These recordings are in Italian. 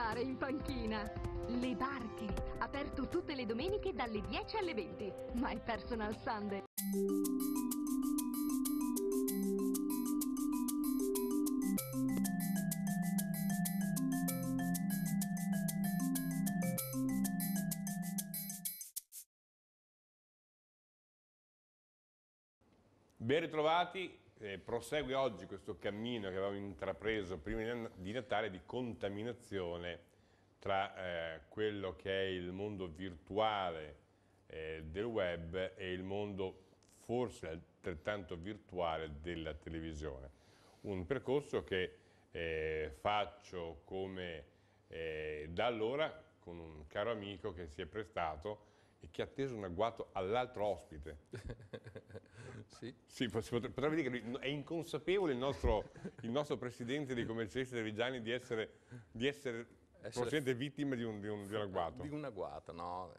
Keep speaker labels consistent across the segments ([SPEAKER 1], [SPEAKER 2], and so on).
[SPEAKER 1] stare in panchina. Le Barche, aperto tutte le domeniche dalle 10 alle 20. My Personal Sunday.
[SPEAKER 2] Ben ritrovati, prosegue oggi questo cammino che avevamo intrapreso prima di Natale di contaminazione tra quello che è il mondo virtuale del web e il mondo forse altrettanto virtuale della televisione. Un percorso che faccio come da allora con un caro amico che si è prestato e che ha teso un agguato all'altro ospite.
[SPEAKER 3] Sì.
[SPEAKER 2] Sì, potrebbe dire che è inconsapevole il nostro presidente dei commercialisti trevigiani di essere probabilmente vittima di un agguato.
[SPEAKER 3] Di un agguato, no.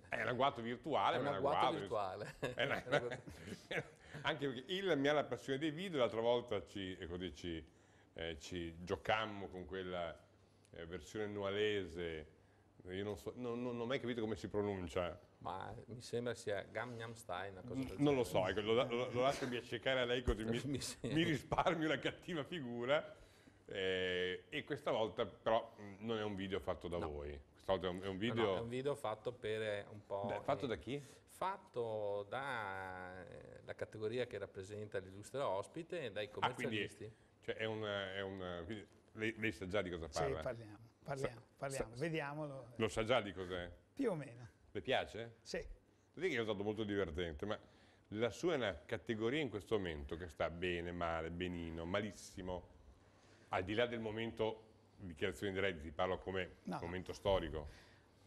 [SPEAKER 2] È un agguato virtuale,
[SPEAKER 3] È un
[SPEAKER 2] ma
[SPEAKER 3] agguato virtuale.
[SPEAKER 2] Anche perché il mi ha la passione dei video, l'altra volta ci giocammo con quella versione nualese. Io non ho mai capito come si pronuncia.
[SPEAKER 3] Ma mi sembra sia Gangnam Style, una cosa del
[SPEAKER 2] Non lo
[SPEAKER 3] genere.
[SPEAKER 2] so, ecco, lo lascio cercare a lei così mi risparmio una cattiva figura. E questa volta però non è un video fatto da voi. Questa volta è un video...
[SPEAKER 3] No, è un video fatto per un po'...
[SPEAKER 2] Fatto da chi?
[SPEAKER 3] Fatto dalla categoria che rappresenta l'illustre ospite e dai commercialisti.
[SPEAKER 2] Quindi lei sa già di cosa parla?
[SPEAKER 4] Sì, parliamo, vediamolo.
[SPEAKER 2] Lo sa già di cos'è?
[SPEAKER 4] Più o meno.
[SPEAKER 2] Le piace?
[SPEAKER 4] Sì.
[SPEAKER 2] Vedi che è stato molto divertente, ma la sua è una categoria in questo momento che sta bene, male, benino, malissimo, al di là del momento di dichiarazione di redditi, parlo come momento storico.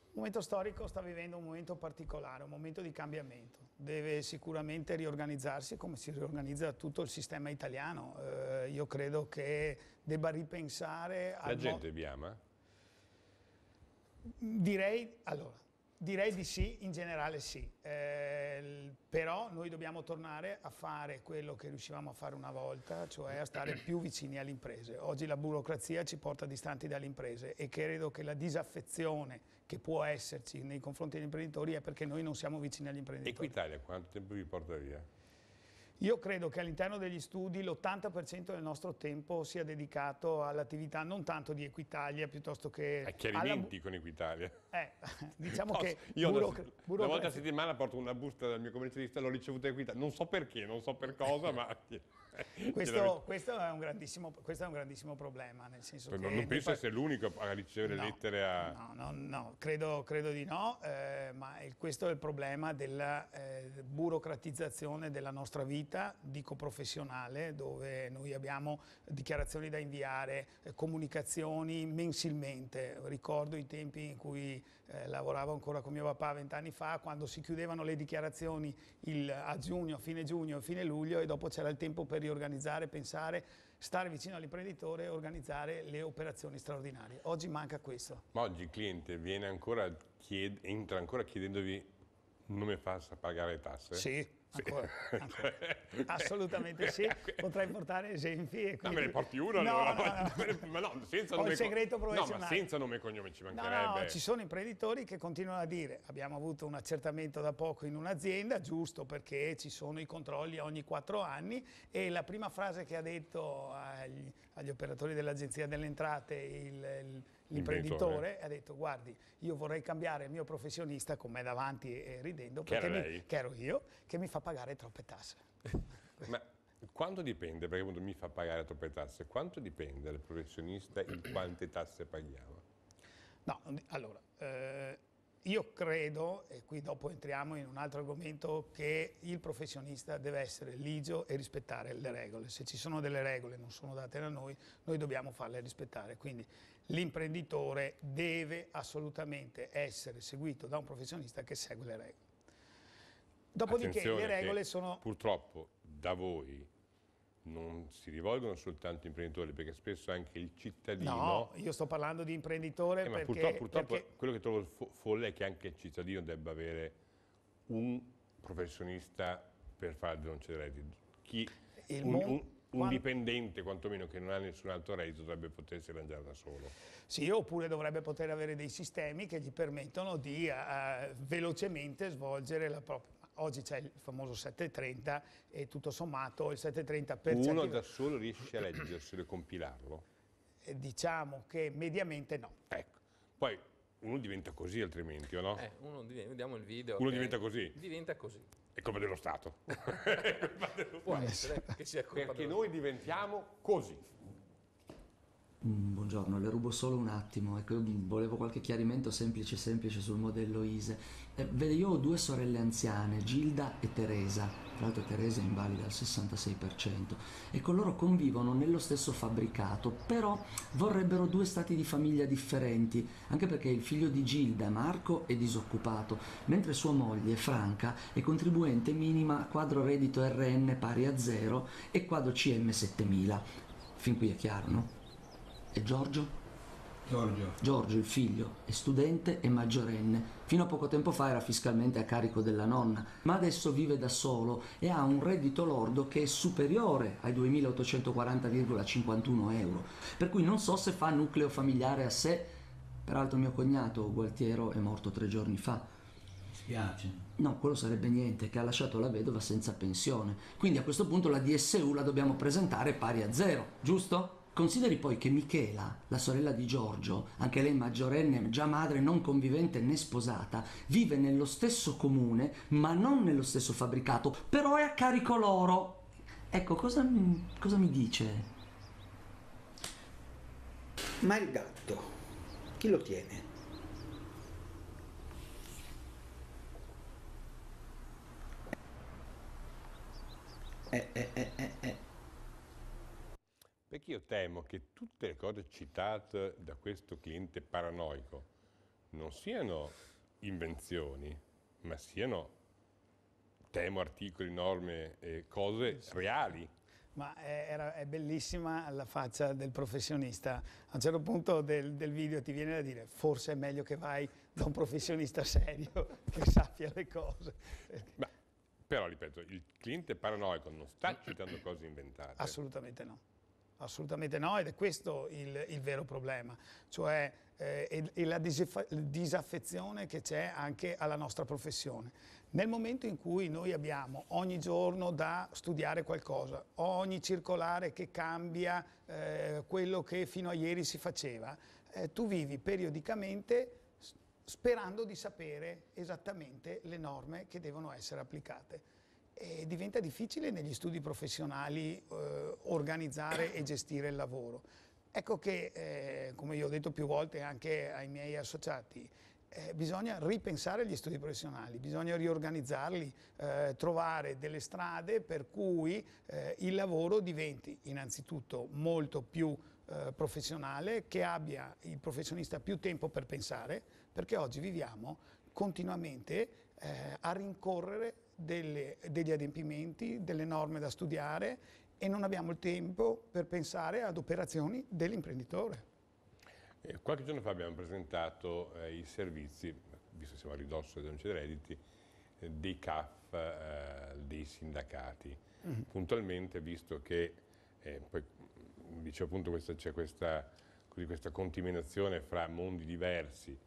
[SPEAKER 4] Il momento storico sta vivendo un momento particolare, un momento di cambiamento. Deve sicuramente riorganizzarsi come si riorganizza tutto il sistema italiano. Io credo che debba ripensare...
[SPEAKER 2] La gente vi ama?
[SPEAKER 4] Direi di sì, in generale sì, però noi dobbiamo tornare a fare quello che riuscivamo a fare una volta, cioè a stare più vicini alle imprese. Oggi la burocrazia ci porta distanti dalle imprese e credo che la disaffezione che può esserci nei confronti degli imprenditori è perché noi non siamo vicini agli imprenditori.
[SPEAKER 2] Equitalia quanto tempo vi porta via?
[SPEAKER 4] Io credo che all'interno degli studi l'80% del nostro tempo sia dedicato all'attività non tanto di Equitalia piuttosto che...
[SPEAKER 2] A chiarimenti con Equitalia.
[SPEAKER 4] Diciamo che...
[SPEAKER 2] Io una volta a settimana porto una busta dal mio commercialista, l'ho ricevuta Equitalia, non so perché, non so per cosa, ma...
[SPEAKER 4] Questo è un grandissimo problema, nel senso che...
[SPEAKER 2] Non penso essere l'unico a ricevere lettere a...
[SPEAKER 4] No, credo di no, ma questo è il problema della burocratizzazione della nostra vita, dico professionale, dove noi abbiamo dichiarazioni da inviare, comunicazioni mensilmente. Ricordo i tempi in cui lavoravo ancora con mio papà 20 anni fa, quando si chiudevano le dichiarazioni a giugno, fine luglio, e dopo c'era il tempo per riorganizzare, pensare, stare vicino all'imprenditore e organizzare le operazioni straordinarie. Oggi manca questo.
[SPEAKER 2] Ma oggi il cliente viene entra ancora chiedendovi non mi fa pagare le tasse?
[SPEAKER 4] Sì. Ancora. Assolutamente sì, potrei portare esempi. E quindi...
[SPEAKER 2] me ne porti uno?
[SPEAKER 4] Ma
[SPEAKER 2] senza
[SPEAKER 4] ho
[SPEAKER 2] nome
[SPEAKER 4] il segreto professionale.
[SPEAKER 2] No, ma senza nome e cognome ci mancherebbe.
[SPEAKER 4] No, ci sono imprenditori che continuano a dire abbiamo avuto un accertamento da poco in un'azienda, giusto perché ci sono i controlli ogni 4 anni, e la prima frase che ha detto agli operatori dell'Agenzia delle Entrate l'imprenditore ha detto: guardi, io vorrei cambiare il mio professionista, con me davanti e ridendo, perché che ero io, che mi fa pagare troppe tasse.
[SPEAKER 2] Ma quanto dipende, perché appunto mi fa pagare troppe tasse, quanto dipende dal professionista in quante tasse paghiamo?
[SPEAKER 4] No, allora, io credo, e qui dopo entriamo in un altro argomento, che il professionista deve essere ligio e rispettare le regole. Se ci sono delle regole non sono date da noi dobbiamo farle rispettare. Quindi l'imprenditore deve assolutamente essere seguito da un professionista che segue le regole. Dopodiché le regole sono...
[SPEAKER 2] Purtroppo da voi non si rivolgono soltanto imprenditori, perché spesso anche il cittadino...
[SPEAKER 4] No, io sto parlando di imprenditore perché...
[SPEAKER 2] Purtroppo quello che trovo folle è che anche il cittadino debba avere un professionista per fare denunce di reddito. un dipendente, quantomeno che non ha nessun altro reddito, dovrebbe potersi arrangiare da solo.
[SPEAKER 4] Sì, oppure dovrebbe poter avere dei sistemi che gli permettono di velocemente svolgere la propria... Oggi c'è il famoso 730 e tutto sommato il 730 per
[SPEAKER 2] Uno da solo riesce a leggerselo e compilarlo?
[SPEAKER 4] Diciamo che mediamente no.
[SPEAKER 2] Ecco, poi uno diventa così altrimenti, o no?
[SPEAKER 3] Vediamo il video.
[SPEAKER 2] Uno diventa così?
[SPEAKER 3] Diventa così.
[SPEAKER 2] È colpa dello Stato.
[SPEAKER 3] Può essere che sia colpa
[SPEAKER 2] Perché
[SPEAKER 3] dello
[SPEAKER 2] noi diventiamo così.
[SPEAKER 5] Buongiorno, le rubo solo un attimo, ecco, volevo qualche chiarimento semplice sul modello ISE. Vede, io ho due sorelle anziane, Gilda e Teresa, tra l'altro Teresa è invalida al 66%, e con loro convivono nello stesso fabbricato, però vorrebbero due stati di famiglia differenti, anche perché il figlio di Gilda, Marco, è disoccupato, mentre sua moglie, Franca, è contribuente minima quadro reddito RN pari a 0 e quadro CM 7000. Fin qui è chiaro, no? E Giorgio? Giorgio, il figlio, è studente e maggiorenne. Fino a poco tempo fa era fiscalmente a carico della nonna, ma adesso vive da solo e ha un reddito lordo che è superiore ai 2.840,51 euro. Per cui non so se fa nucleo familiare a sé. Peraltro mio cognato, Gualtiero, è morto 3 giorni fa.
[SPEAKER 6] Spiace.
[SPEAKER 5] No, quello sarebbe niente, che ha lasciato la vedova senza pensione. Quindi a questo punto la DSU la dobbiamo presentare pari a 0, giusto? Consideri poi che Michela, la sorella di Giorgio, anche lei maggiorenne, già madre, non convivente né sposata, vive nello stesso comune, ma non nello stesso fabbricato, però è a carico loro. Ecco, cosa mi dice?
[SPEAKER 6] Ma il gatto, chi lo tiene?
[SPEAKER 2] Perché io temo che tutte le cose citate da questo cliente paranoico non siano invenzioni, ma siano, temo, articoli, norme, cose reali.
[SPEAKER 4] Ma è bellissima la faccia del professionista. A un certo punto del video ti viene da dire forse è meglio che vai da un professionista serio che sappia le cose.
[SPEAKER 2] Ma, però, ripeto, il cliente paranoico non sta citando cose inventate.
[SPEAKER 4] Assolutamente no. Assolutamente no, ed è questo il vero problema, cioè la disaffezione che c'è anche alla nostra professione. Nel momento in cui noi abbiamo ogni giorno da studiare qualcosa, ogni circolare che cambia quello che fino a ieri si faceva, tu vivi periodicamente sperando di sapere esattamente le norme che devono essere applicate. E diventa difficile negli studi professionali organizzare e gestire il lavoro. Ecco che, come io ho detto più volte anche ai miei associati, bisogna ripensare gli studi professionali, bisogna riorganizzarli, trovare delle strade per cui il lavoro diventi innanzitutto molto più professionale, che abbia il professionista più tempo per pensare, perché oggi viviamo continuamente a rincorrere degli adempimenti, delle norme da studiare e non abbiamo il tempo per pensare ad operazioni dell'imprenditore.
[SPEAKER 2] Qualche giorno fa abbiamo presentato i servizi, visto che siamo a ridosso dei denunce dei redditi, dei CAF dei sindacati. Puntualmente, visto che poi dice appunto c'è questa contaminazione fra mondi diversi,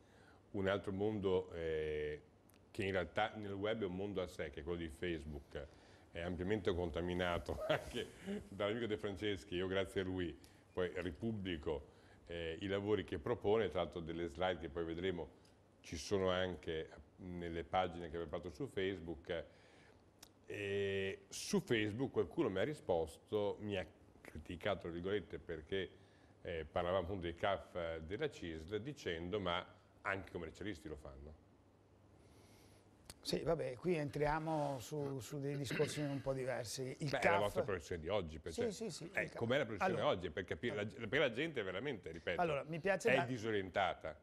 [SPEAKER 2] un altro mondo che in realtà nel web è un mondo a sé, che è quello di Facebook, è ampiamente contaminato anche dall'amico De Franceschi. Io grazie a lui poi ripubblico i lavori che propone, tra l'altro delle slide che poi vedremo ci sono anche nelle pagine che abbiamo fatto su Facebook. E su Facebook qualcuno mi ha risposto, mi ha criticato tra virgolette perché parlavamo appunto dei CAF della CISL, dicendo ma anche i commercialisti lo fanno.
[SPEAKER 4] Sì, vabbè, qui entriamo su dei discorsi un po' diversi. Il
[SPEAKER 2] Beh,
[SPEAKER 4] CAF...
[SPEAKER 2] è la vostra professione di oggi.
[SPEAKER 4] Sì.
[SPEAKER 2] Com'è la professione oggi? Per capire, perché la gente veramente, ripeto, è disorientata.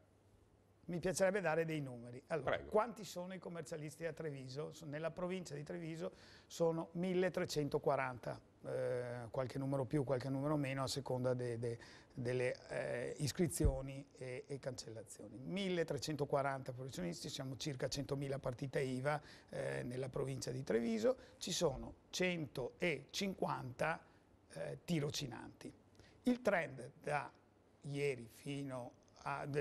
[SPEAKER 4] Mi piacerebbe dare dei numeri. Allora,
[SPEAKER 2] Prego.
[SPEAKER 4] quanti sono i commercialisti a Treviso? Nella provincia di Treviso sono 1340, qualche numero più, qualche numero meno a seconda delle iscrizioni e cancellazioni. 1340 professionisti, siamo circa 100.000 partite IVA nella provincia di Treviso, ci sono 150 tirocinanti. Il trend da ieri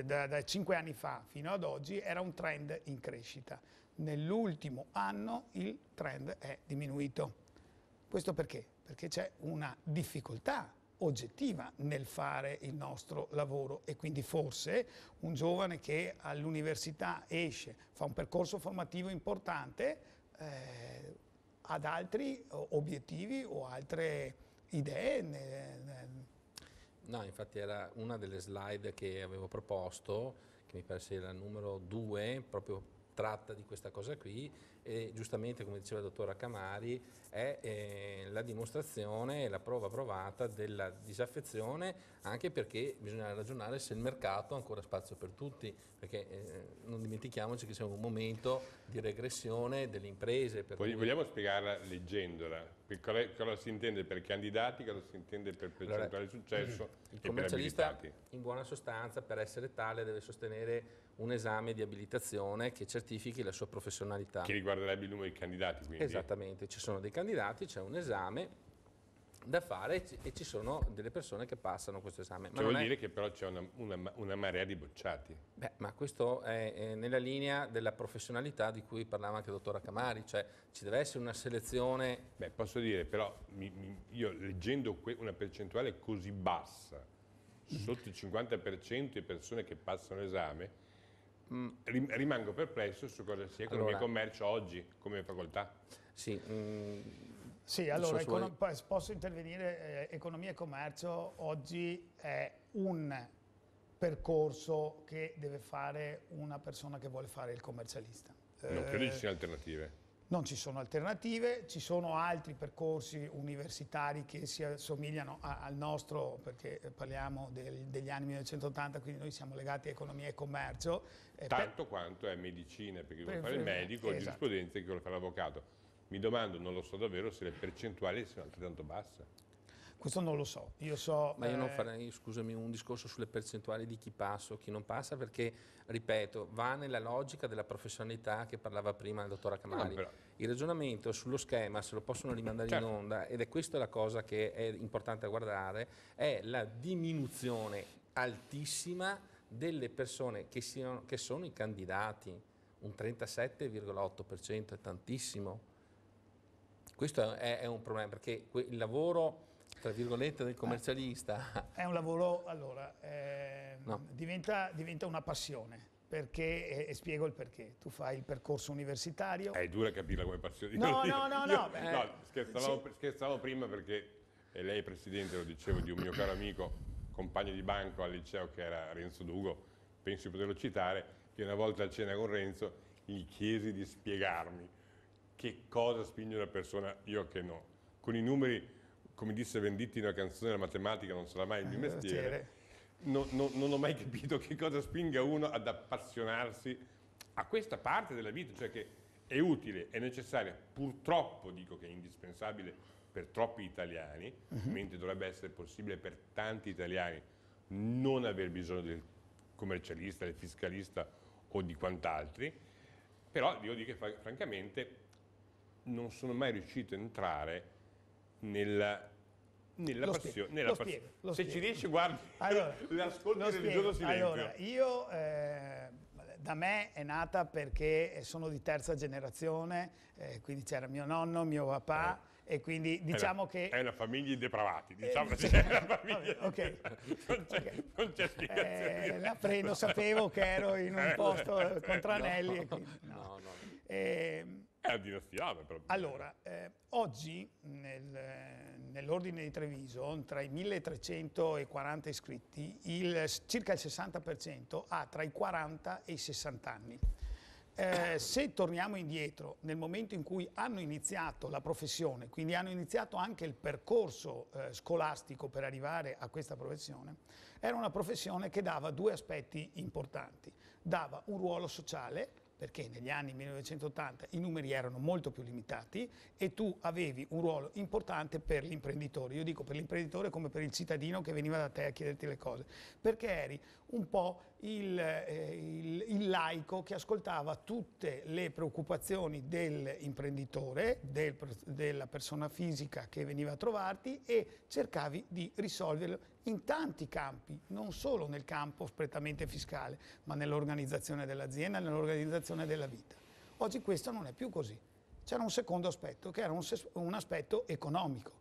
[SPEAKER 4] da 5 anni fa fino ad oggi era un trend in crescita. Nell'ultimo anno il trend è diminuito. Questo perché? Perché c'è una difficoltà oggettiva nel fare il nostro lavoro e quindi forse un giovane che all'università esce, fa un percorso formativo importante, ad altri obiettivi o altre idee.
[SPEAKER 3] No, infatti era una delle slide che avevo proposto, che mi pare sia la numero 2, proprio tratta di questa cosa qui, e giustamente, come diceva il dottor Accamari, è la dimostrazione e la prova provata della disaffezione, anche perché bisogna ragionare se il mercato ha ancora spazio per tutti, perché non dimentichiamoci che siamo in un momento di regressione delle imprese.
[SPEAKER 2] Vogliamo spiegarla leggendola? Cosa si intende per candidati, cosa si intende per percentuale di successo
[SPEAKER 3] il
[SPEAKER 2] e
[SPEAKER 3] commercialista,
[SPEAKER 2] per abilitati?
[SPEAKER 3] in buona sostanza, per essere tale deve sostenere un esame di abilitazione che certifichi la sua professionalità.
[SPEAKER 2] Che riguarderebbe il numero di candidati, quindi?
[SPEAKER 3] Esattamente, ci sono dei candidati, c'è un esame da fare e ci sono delle persone che passano questo esame. Ma
[SPEAKER 2] vuol dire che però c'è una marea di bocciati.
[SPEAKER 3] Beh, ma questo è nella linea della professionalità di cui parlava anche il dottor Accamari, cioè ci deve essere una selezione.
[SPEAKER 2] Beh, posso dire, però io leggendo una percentuale così bassa, sotto il 50% di persone che passano l'esame, rimango perplesso su cosa sia economia e commercio oggi come facoltà.
[SPEAKER 3] Sì,
[SPEAKER 4] sì, allora posso intervenire. Economia e commercio oggi è un percorso che deve fare una persona che vuole fare il commercialista.
[SPEAKER 2] Non credo ci siano alternative.
[SPEAKER 4] Non ci sono alternative, ci sono altri percorsi universitari che si assomigliano al nostro, perché parliamo degli anni 1980, quindi noi siamo legati a economia e commercio.
[SPEAKER 2] Tanto quanto è medicina, perché vuole fare il medico, o giurisprudenza che vuole fare l'avvocato. Mi domando, non lo so davvero, se le percentuali siano altrettanto basse.
[SPEAKER 4] Questo non lo so, io so...
[SPEAKER 3] Ma io non farei, scusami, un discorso sulle percentuali di chi passa o chi non passa, perché, ripeto, va nella logica della professionalità che parlava prima il dottor Accamari.
[SPEAKER 2] No,
[SPEAKER 3] il ragionamento sullo schema, se lo possono rimandare
[SPEAKER 2] certo.
[SPEAKER 3] in onda, ed è questa la cosa che è importante a guardare, è la diminuzione altissima delle persone che sono i candidati. Un 37,8% è tantissimo. Questo è un problema, perché il lavoro, tra virgolette, del commercialista...
[SPEAKER 4] È un lavoro, allora, diventa una passione, perché, e spiego il perché. Tu fai il percorso universitario...
[SPEAKER 2] È dura capirla come passione.
[SPEAKER 4] No.
[SPEAKER 2] Scherzavamo prima perché lei, Presidente, lo dicevo, di un mio caro amico, compagno di banco al liceo, che era Renzo Dugo, penso di poterlo citare, che una volta a cena con Renzo gli chiesi di spiegarmi che cosa spinge una persona, io che no. Con i numeri, come disse Venditti in una canzone, la matematica non sarà mai il mio mestiere. Non ho mai capito che cosa spinga uno ad appassionarsi a questa parte della vita, cioè che è utile, è necessaria, purtroppo dico che è indispensabile per troppi italiani, mentre dovrebbe essere possibile per tanti italiani non aver bisogno del commercialista, del fiscalista o di quant'altri, però devo dire che francamente non sono mai riuscito a entrare nella passione. Se ci riesci, guardi,
[SPEAKER 4] allora,
[SPEAKER 2] l'ascolto del religioso silenzio.
[SPEAKER 4] Allora, io da me è nata perché sono di terza generazione, quindi c'era mio nonno, mio papà, e quindi diciamo che...
[SPEAKER 2] È una famiglia di depravati, diciamo che è una famiglia... Non c'è spiegazione.
[SPEAKER 4] La prendo, sapevo che ero in un posto con tranelli. E quindi,
[SPEAKER 2] è una dinastia, però.
[SPEAKER 4] Allora, oggi nell'Ordine di Treviso, tra i 1340 iscritti, circa il 60% ha tra i 40 e i 60 anni. Se torniamo indietro, nel momento in cui hanno iniziato la professione, quindi hanno iniziato anche il percorso scolastico per arrivare a questa professione, era una professione che dava due aspetti importanti. Dava un ruolo sociale, perché negli anni 1980 i numeri erano molto più limitati e tu avevi un ruolo importante per l'imprenditore. Io dico per l'imprenditore come per il cittadino che veniva da te a chiederti le cose, perché eri un po' il laico che ascoltava tutte le preoccupazioni dell'imprenditore, della persona fisica che veniva a trovarti, e cercavi di risolverlo in tanti campi, non solo nel campo prettamente fiscale, ma nell'organizzazione dell'azienda, nell'organizzazione della vita. Oggi questo non è più così. C'era un secondo aspetto, che era un aspetto economico.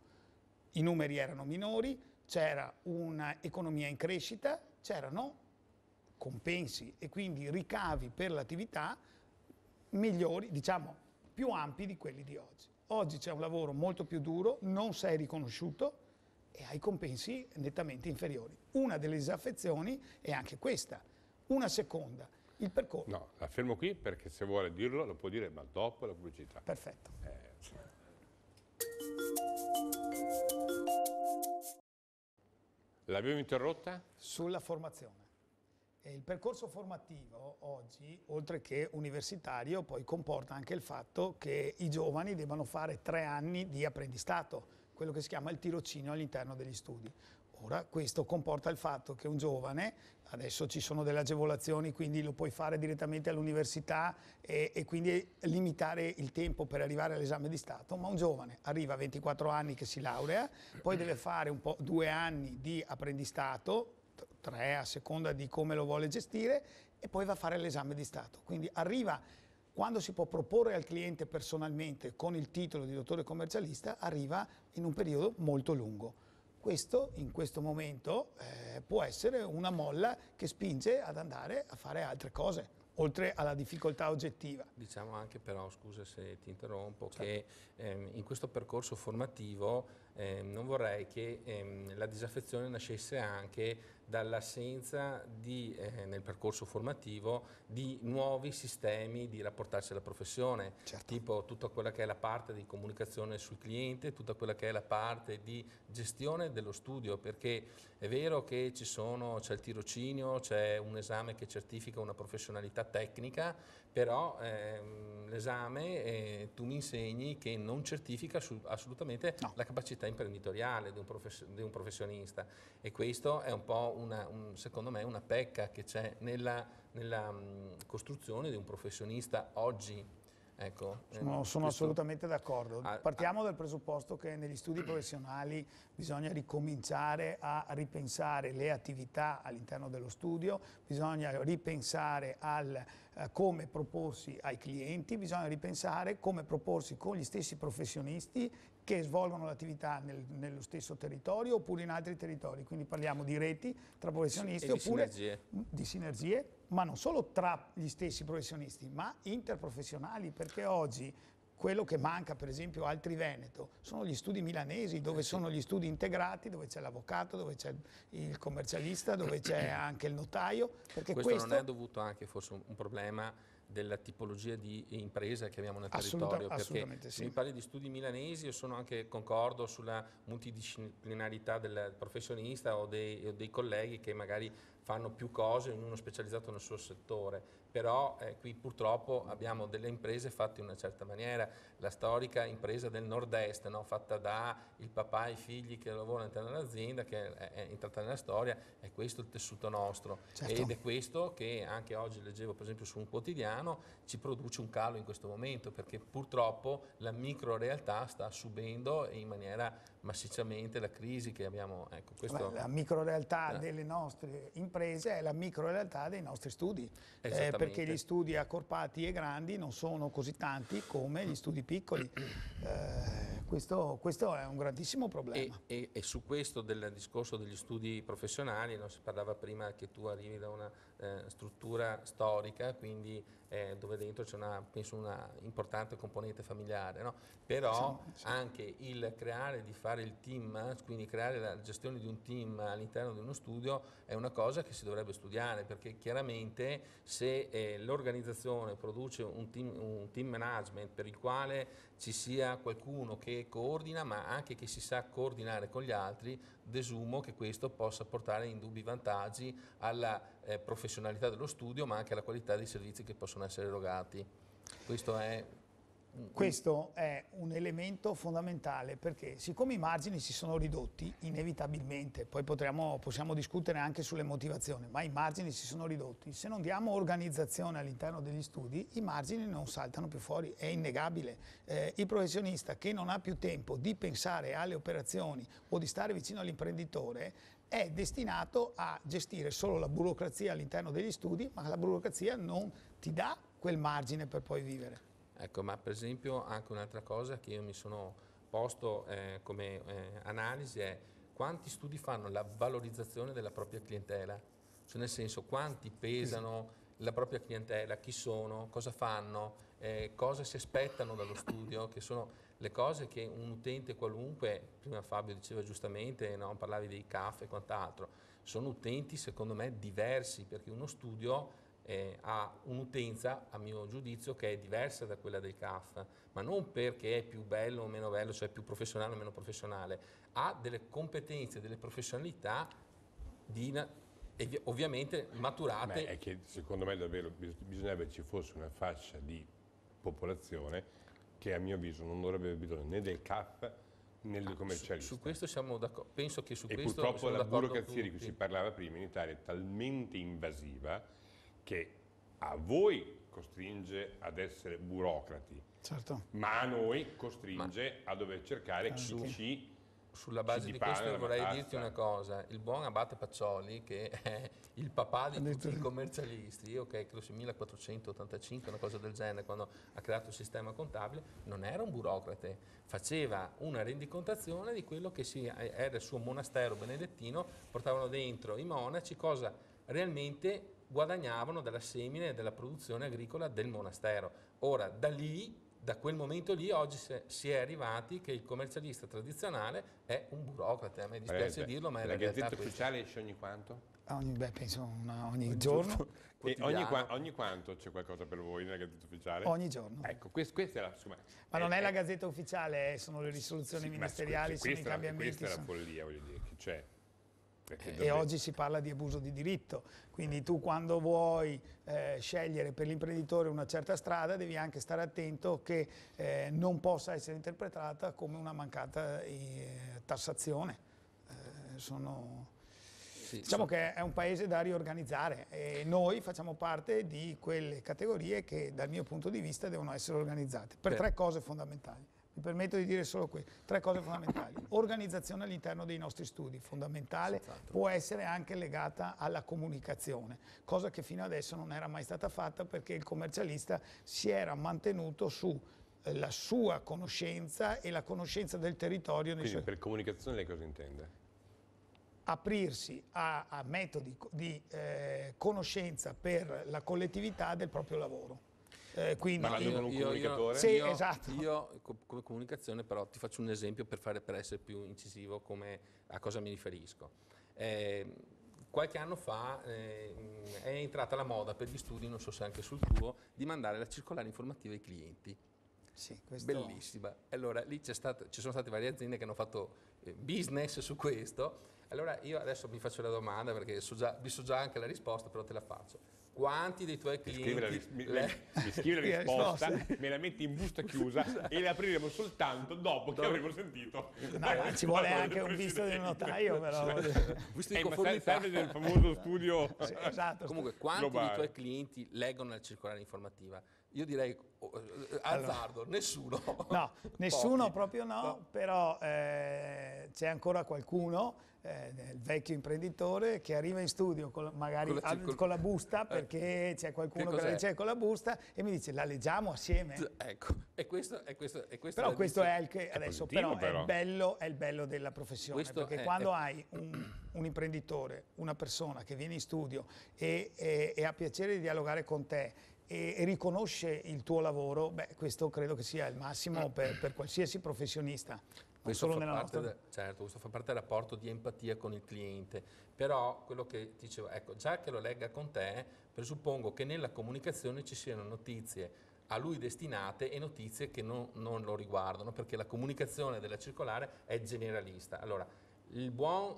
[SPEAKER 4] I numeri erano minori, c'era un'economia in crescita, c'erano compensi e quindi ricavi per l'attività migliori, diciamo più ampi di quelli di oggi. Oggi c'è un lavoro molto più duro, non sei riconosciuto e hai compensi nettamente inferiori. Una delle disaffezioni è anche questa. Una seconda, il percorso.
[SPEAKER 2] No, la fermo qui perché se vuole dirlo lo può dire, ma dopo la pubblicità.
[SPEAKER 4] Perfetto.
[SPEAKER 2] L'abbiamo interrotta?
[SPEAKER 4] Sulla formazione. E il percorso formativo oggi, oltre che universitario, poi comporta anche il fatto che i giovani debbano fare 3 anni di apprendistato, quello che si chiama il tirocinio all'interno degli studi. Ora, questo comporta il fatto che un giovane, adesso ci sono delle agevolazioni, quindi lo puoi fare direttamente all'università e quindi limitare il tempo per arrivare all'esame di Stato, ma un giovane arriva a 24 anni che si laurea, poi deve fare 2 anni di apprendistato, 3 a seconda di come lo vuole gestire, e poi va a fare l'esame di Stato. Quindi arriva, quando si può proporre al cliente personalmente con il titolo di dottore commercialista, arriva in un periodo molto lungo. Questo, in questo momento, può essere una molla che spinge ad andare a fare altre cose, oltre alla difficoltà oggettiva.
[SPEAKER 3] Diciamo anche però, scusa se ti interrompo,
[SPEAKER 4] Certo.
[SPEAKER 3] che in questo percorso formativo non vorrei che la disaffezione nascesse anche dall'assenza nel percorso formativo di nuovi sistemi di rapportarsi alla professione,
[SPEAKER 4] Certo.
[SPEAKER 3] tipo tutta quella che è la parte di comunicazione sul cliente, tutta quella che è la parte di gestione dello studio, perché è vero che c'è il tirocinio, c'è un esame che certifica una professionalità tecnica, però l'esame tu mi insegni che non certifica assolutamente
[SPEAKER 4] No.
[SPEAKER 3] la capacità imprenditoriale di un professionista, e questo è un po' secondo me una pecca che c'è nella costruzione di un professionista oggi. Ecco,
[SPEAKER 4] Sono assolutamente d'accordo. Partiamo dal presupposto che negli studi professionali bisogna ricominciare a ripensare le attività all'interno dello studio, bisogna ripensare come proporsi ai clienti, bisogna ripensare come proporsi con gli stessi professionisti che svolgono l'attività nello stesso territorio oppure in altri territori. Quindi parliamo di reti tra professionisti oppure di sinergie, ma non solo tra gli stessi professionisti, ma interprofessionali, perché oggi quello che manca, per esempio, al Triveneto sono gli studi milanesi, dove sono gli studi integrati, dove c'è l'avvocato, dove c'è il commercialista, dove c'è anche il notaio. Perché
[SPEAKER 3] questo non è dovuto anche forse un problema della tipologia di impresa che abbiamo nel territorio, perché se mi parli di studi milanesi, io sono anche concordo sulla multidisciplinarità del professionista o dei colleghi che magari fanno più cose, ognuno specializzato nel suo settore, però qui purtroppo abbiamo delle imprese fatte in una certa maniera, la storica impresa del nord-est, no? Fatta da il papà e i figli che lavorano all'interno dell'azienda, che è entrata nella storia, è questo il tessuto nostro.
[SPEAKER 4] Certo.
[SPEAKER 3] Ed è questo che anche oggi leggevo per esempio su un quotidiano, ci produce un calo in questo momento, perché purtroppo la micro realtà sta subendo in maniera massicciamente la crisi che abbiamo. Ecco, questo...
[SPEAKER 4] La micro realtà delle nostre imprese è la micro realtà dei nostri studi, perché gli studi accorpati e grandi non sono così tanti come gli studi piccoli. Questo è un grandissimo problema.
[SPEAKER 3] E su questo del discorso degli studi professionali, no, si parlava prima che tu arrivi da una struttura storica, quindi dove dentro c'è penso una importante componente familiare, no? Però
[SPEAKER 4] sì.
[SPEAKER 3] Anche il creare di fare il team, quindi creare la gestione di un team all'interno di uno studio è una cosa che si dovrebbe studiare, perché chiaramente se l'organizzazione produce un team management per il quale ci sia qualcuno che che coordina, ma anche che si sa coordinare con gli altri, desumo che questo possa portare indubbi vantaggi alla professionalità dello studio, ma anche alla qualità dei servizi che possono essere erogati.
[SPEAKER 4] Questo è un elemento fondamentale, perché siccome i margini si sono ridotti inevitabilmente, poi possiamo discutere anche sulle motivazioni, ma i margini si sono ridotti, se non diamo organizzazione all'interno degli studi i margini non saltano più fuori, è innegabile. Il professionista che non ha più tempo di pensare alle operazioni o di stare vicino all'imprenditore è destinato a gestire solo la burocrazia all'interno degli studi, ma la burocrazia non ti dà quel margine per poi vivere.
[SPEAKER 3] Ecco, ma per esempio anche un'altra cosa che io mi sono posto come analisi è quanti studi fanno la valorizzazione della propria clientela, cioè nel senso quanti pesano la propria clientela, chi sono, cosa fanno, cosa si aspettano dallo studio, che sono le cose che un utente qualunque, prima Fabio diceva giustamente, no, parlavi dei CAF e quant'altro, sono utenti secondo me diversi, perché uno studio ha un'utenza, a mio giudizio, che è diversa da quella del CAF, ma non perché è più bello o meno bello, cioè più professionale o meno professionale, ha delle competenze, delle professionalità ovviamente maturate.
[SPEAKER 2] Beh, è che secondo me davvero bisognerebbe ci fosse una fascia di popolazione che a mio avviso non dovrebbe avere bisogno né del CAF né del commercialista.
[SPEAKER 3] Su questo siamo d'accordo, penso che su
[SPEAKER 2] e
[SPEAKER 3] questo
[SPEAKER 2] purtroppo
[SPEAKER 3] siamo
[SPEAKER 2] la
[SPEAKER 3] d'accordo
[SPEAKER 2] burocrazia di cui
[SPEAKER 3] tutti.
[SPEAKER 2] si parlava prima in Italia è talmente invasiva che a voi costringe ad essere burocrati,
[SPEAKER 4] Certo.
[SPEAKER 2] ma a noi costringe a dover cercare chi ci
[SPEAKER 3] Sulla base di questo vorrei dirti una
[SPEAKER 2] cosa.
[SPEAKER 3] cosa, il buon Abate Paccioli, che è il papà di tutti i commercialisti, credo sia 1485, una cosa del genere, quando ha creato il sistema contabile, non era un burocrate, faceva una rendicontazione di quello che era il suo monastero benedettino, portavano dentro i monaci, cosa realmente guadagnavano dalla semine e della produzione agricola del monastero. Ora, da quel momento lì, oggi si è arrivati che il commercialista tradizionale è un burocrate. A me dispiace dirlo, ma è la realtà.
[SPEAKER 2] La Gazzetta Ufficiale esce ogni quanto?
[SPEAKER 4] Penso ogni giorno.
[SPEAKER 2] E ogni quanto c'è qualcosa per voi nella Gazzetta Ufficiale?
[SPEAKER 4] Ogni giorno.
[SPEAKER 2] Ecco, questa è la... Insomma,
[SPEAKER 4] ma non è la Gazzetta Ufficiale, sono le risoluzioni ministeriali, sono i cambiamenti.
[SPEAKER 2] Questa è la follia, voglio dire, che c'è.
[SPEAKER 4] E oggi si parla di abuso di diritto, quindi tu quando vuoi scegliere per l'imprenditore una certa strada devi anche stare attento che non possa essere interpretata come una mancata tassazione. Diciamo che è un paese da riorganizzare e noi facciamo parte di quelle categorie che dal mio punto di vista devono essere organizzate per tre cose fondamentali. Mi permetto di dire solo qui, tre cose fondamentali. Organizzazione all'interno dei nostri studi, fondamentale, può essere anche legata alla comunicazione, cosa che fino adesso non era mai stata fatta perché il commercialista si era mantenuto su la sua conoscenza e la conoscenza del territorio.
[SPEAKER 2] Quindi per comunicazione lei cosa intende?
[SPEAKER 4] Aprirsi a metodi di conoscenza per la collettività del proprio lavoro. Quindi
[SPEAKER 2] parlando con un comunicatore?
[SPEAKER 4] Sì, esatto.
[SPEAKER 3] Io come comunicazione però ti faccio un esempio per essere più incisivo a cosa mi riferisco. Qualche anno fa è entrata la moda per gli studi, non so se anche sul tuo, di mandare la circolare informativa ai clienti.
[SPEAKER 4] Sì, questo...
[SPEAKER 3] Bellissima. Allora lì ci sono state varie aziende che hanno fatto business su questo. Allora io adesso mi faccio la domanda perché vi so già anche la risposta, però te la faccio. Quanti dei tuoi clienti...
[SPEAKER 2] Mi scrivi la risposta, me la metti in busta chiusa e la apriremo soltanto dopo che avremo sentito.
[SPEAKER 4] No, ci vuole anche un visto del notaio, però.
[SPEAKER 2] Ma serve del famoso studio.
[SPEAKER 4] Sì, esatto.
[SPEAKER 3] Comunque, quanti dei tuoi clienti leggono la circolare informativa? Io direi azzardo, nessuno.
[SPEAKER 4] No, nessuno proprio no, però c'è ancora qualcuno, il vecchio imprenditore, che arriva in studio magari con la busta, perché c'è qualcuno che la legge con la busta e mi dice la leggiamo assieme.
[SPEAKER 3] Ecco, e questo
[SPEAKER 4] però questo è il che adesso
[SPEAKER 2] positivo,
[SPEAKER 4] però è il bello della professione, perché quando hai un imprenditore, una persona che viene in studio e ha piacere di dialogare con te e riconosce il tuo lavoro, beh, questo credo che sia il massimo per qualsiasi professionista.
[SPEAKER 3] Questo fa parte del rapporto di empatia con il cliente, però quello che ti dicevo, ecco, già che lo legga con te, presuppongo che nella comunicazione ci siano notizie a lui destinate e notizie che non lo riguardano, perché la comunicazione della circolare è generalista. Allora, il buon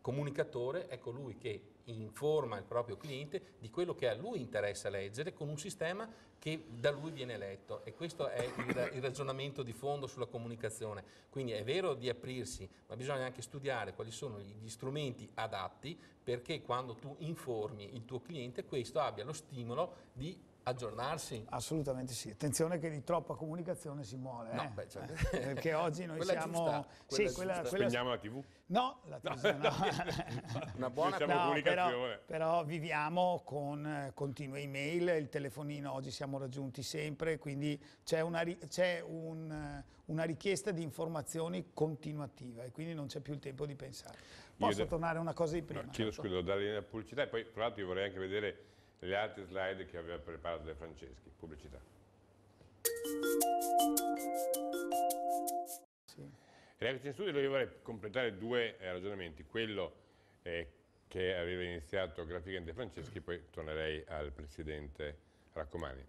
[SPEAKER 3] comunicatore è colui che informa il proprio cliente di quello che a lui interessa leggere con un sistema che da lui viene letto, e questo è il ragionamento di fondo sulla comunicazione. Quindi è vero di aprirsi, ma bisogna anche studiare quali sono gli strumenti adatti perché quando tu informi il tuo cliente questo abbia lo stimolo di aggiornarsi.
[SPEAKER 4] Assolutamente sì, attenzione che di troppa comunicazione si muore,
[SPEAKER 3] No, beh, cioè,
[SPEAKER 4] perché oggi noi
[SPEAKER 3] quella
[SPEAKER 4] siamo...
[SPEAKER 3] giusta,
[SPEAKER 4] sì,
[SPEAKER 3] quella
[SPEAKER 2] Spegniamo la TV?
[SPEAKER 4] No, la televisione no.
[SPEAKER 3] una buona
[SPEAKER 2] Diciamo comunicazione.
[SPEAKER 4] Però viviamo con continue email, il telefonino oggi siamo raggiunti sempre, quindi c'è una richiesta di informazioni continuativa e quindi non c'è più il tempo di pensare. Posso tornare a una cosa di prima?
[SPEAKER 2] No, chiedo scusa, devo dare la pubblicità e poi tra l'altro io vorrei anche vedere le altre slide che aveva preparato De Franceschi. Pubblicità.
[SPEAKER 4] Sì.
[SPEAKER 2] Rieccoci in studio, io vorrei completare due ragionamenti, quello che aveva iniziato Grafica De Franceschi, poi tornerei al Presidente Raccomani.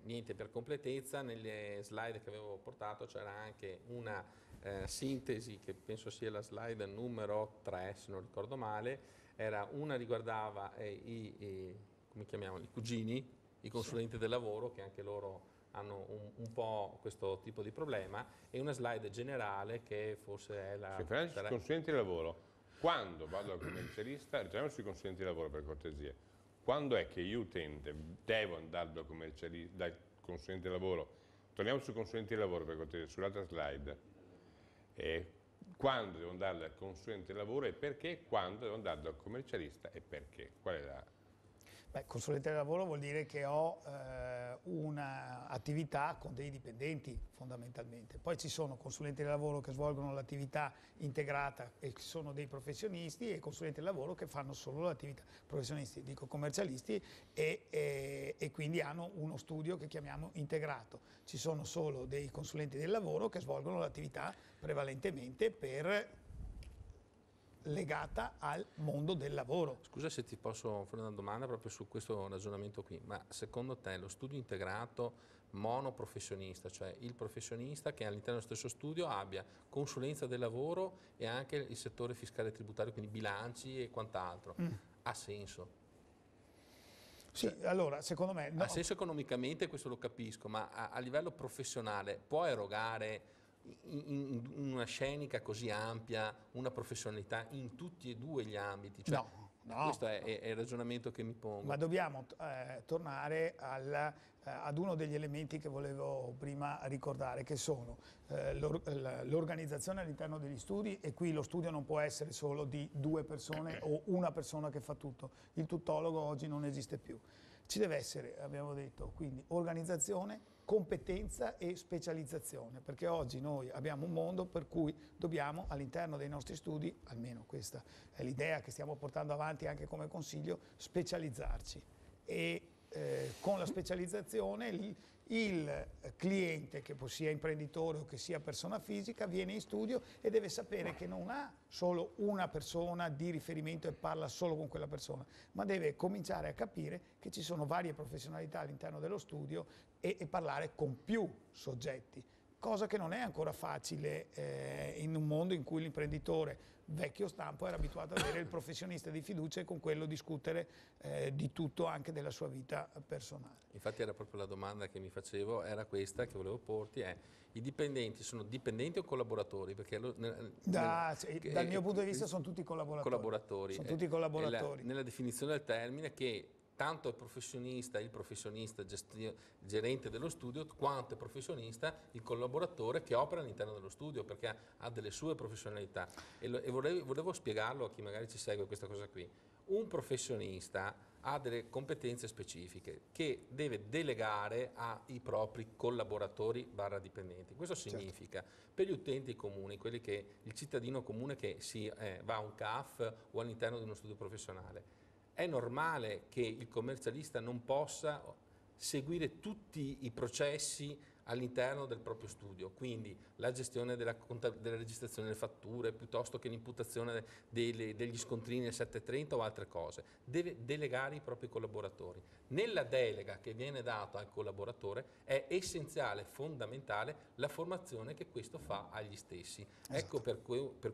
[SPEAKER 3] Niente, per completezza, nelle slide che avevo portato c'era anche una sintesi che penso sia la slide numero 3, se non ricordo male, una riguardava come chiamiamoli, i cugini, i consulenti del lavoro, che anche loro hanno un po' questo tipo di problema, e una slide generale che forse è la...
[SPEAKER 2] Sui consulenti di lavoro, quando vado al commercialista, ritorniamo sui consulenti di lavoro per cortesia, quando è che io utente devo andare dal consulente di lavoro, torniamo sui consulenti di lavoro per cortesia, sull'altra slide, quando devo andare dal consulente di lavoro e perché, quando devo andare dal commercialista e perché, qual è la...
[SPEAKER 4] Beh, consulente del lavoro vuol dire che ho un'attività con dei dipendenti fondamentalmente. Poi ci sono consulenti del lavoro che svolgono l'attività integrata e sono dei professionisti, e consulenti del lavoro che fanno solo l'attività professionisti, dico commercialisti, e quindi hanno uno studio che chiamiamo integrato. Ci sono solo dei consulenti del lavoro che svolgono l'attività prevalentemente legata al mondo del lavoro.
[SPEAKER 3] Scusa se ti posso fare una domanda proprio su questo ragionamento qui, ma secondo te lo studio integrato monoprofessionista, cioè il professionista che all'interno dello stesso studio abbia consulenza del lavoro e anche il settore fiscale e tributario, quindi bilanci e quant'altro, ha senso?
[SPEAKER 4] Sì, allora, secondo me... No.
[SPEAKER 3] Ha senso economicamente, questo lo capisco, ma a livello professionale può erogare in una scenica così ampia una professionalità in tutti e due gli ambiti? Cioè,
[SPEAKER 4] no.
[SPEAKER 3] Questo è il ragionamento che mi pongo.
[SPEAKER 4] Ma dobbiamo tornare ad uno degli elementi che volevo prima ricordare, che sono l'organizzazione all'interno degli studi, e qui lo studio non può essere solo di 2 persone o una persona che fa tutto. Il tuttologo oggi non esiste più. Ci deve essere, abbiamo detto, quindi organizzazione, competenza e specializzazione, perché oggi noi abbiamo un mondo per cui dobbiamo all'interno dei nostri studi, almeno questa è l'idea che stiamo portando avanti anche come consiglio, specializzarci, e con la specializzazione il cliente, che sia imprenditore o che sia persona fisica, viene in studio e deve sapere che non ha solo una persona di riferimento e parla solo con quella persona, ma deve cominciare a capire che ci sono varie professionalità all'interno dello studio e parlare con più soggetti, cosa che non è ancora facile in un mondo in cui l'imprenditore vecchio stampo era abituato ad avere il professionista di fiducia e con quello discutere di tutto, anche della sua vita personale.
[SPEAKER 3] Infatti era proprio la domanda che mi facevo, era questa che volevo porti, i dipendenti sono dipendenti o collaboratori? Perché
[SPEAKER 4] dal mio punto di vista sono tutti collaboratori. Sono tutti collaboratori.
[SPEAKER 3] Nella definizione del termine, che tanto il professionista gerente dello studio, quanto è professionista il collaboratore che opera all'interno dello studio, perché ha delle sue professionalità. E volevo spiegarlo a chi magari ci segue questa cosa qui. Un professionista ha delle competenze specifiche che deve delegare ai propri collaboratori / dipendenti. Questo significa, per gli utenti comuni, il cittadino comune che va a un CAF o all'interno di uno studio professionale, è normale che il commercialista non possa seguire tutti i processi all'interno del proprio studio, quindi la gestione della registrazione delle fatture, piuttosto che l'imputazione degli scontrini nel 730 o altre cose, deve delegare i propri collaboratori. Nella delega che viene data al collaboratore è essenziale, fondamentale la formazione che questo fa agli stessi.
[SPEAKER 4] Esatto.
[SPEAKER 3] Ecco per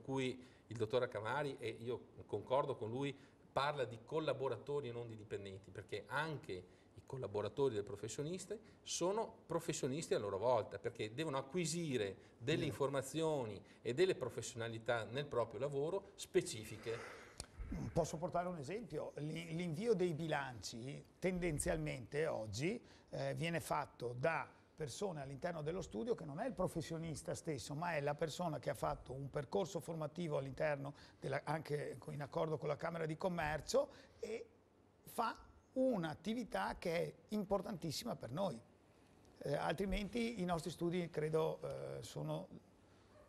[SPEAKER 3] cui il dottor Accamari, e io concordo con lui, parla di collaboratori e non di dipendenti, perché anche i collaboratori del professionista sono professionisti a loro volta, perché devono acquisire delle informazioni e delle professionalità nel proprio lavoro specifiche.
[SPEAKER 4] Posso portare un esempio? L'invio dei bilanci tendenzialmente oggi viene fatto da persone all'interno dello studio che non è il professionista stesso, ma è la persona che ha fatto un percorso formativo all'interno, anche in accordo con la Camera di Commercio, e fa un'attività che è importantissima per noi. Altrimenti i nostri studi, credo, sono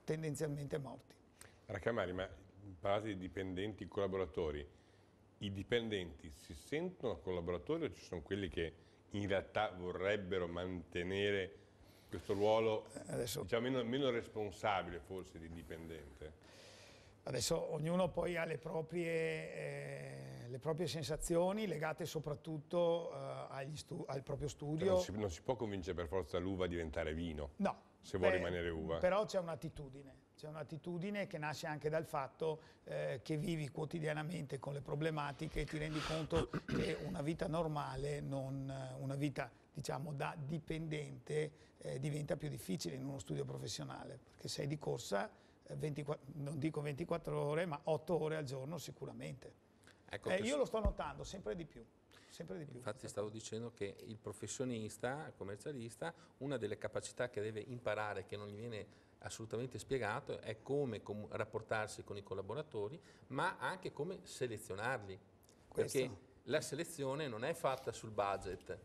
[SPEAKER 4] tendenzialmente morti.
[SPEAKER 2] Accamari, ma parlate di dipendenti, collaboratori. I dipendenti si sentono collaboratori o ci sono quelli che in realtà vorrebbero mantenere questo ruolo diciamo, meno responsabile forse di dipendente?
[SPEAKER 4] Adesso ognuno poi ha le proprie sensazioni legate soprattutto al proprio studio.
[SPEAKER 2] Cioè non si può convincere per forza l'uva a diventare vino,
[SPEAKER 4] no,
[SPEAKER 2] se vuole rimanere uva.
[SPEAKER 4] Però c'è un'attitudine che nasce anche dal fatto che vivi quotidianamente con le problematiche e ti rendi conto che una vita normale, una vita diciamo da dipendente, diventa più difficile in uno studio professionale, perché sei di corsa, non dico 24 ore, ma 8 ore al giorno sicuramente.
[SPEAKER 3] Ecco
[SPEAKER 4] Io lo sto notando sempre di più.
[SPEAKER 3] Infatti stavo dicendo che il professionista, il commercialista, una delle capacità che deve imparare, che non gli viene assolutamente spiegato, è come rapportarsi con i collaboratori, ma anche come selezionarli. Perché la selezione non è fatta sul budget,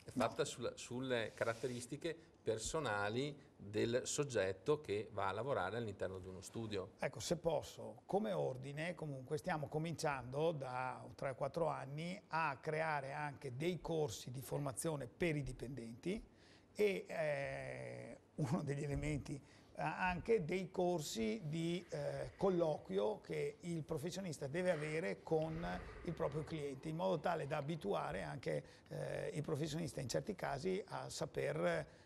[SPEAKER 3] è fatta sulle caratteristiche personali del soggetto che va a lavorare all'interno di uno studio.
[SPEAKER 4] Ecco, se posso, come ordine comunque stiamo cominciando da 3-4 anni a creare anche dei corsi di formazione per i dipendenti e uno degli elementi anche dei corsi di colloquio che il professionista deve avere con il proprio cliente, in modo tale da abituare anche il professionista in certi casi a saper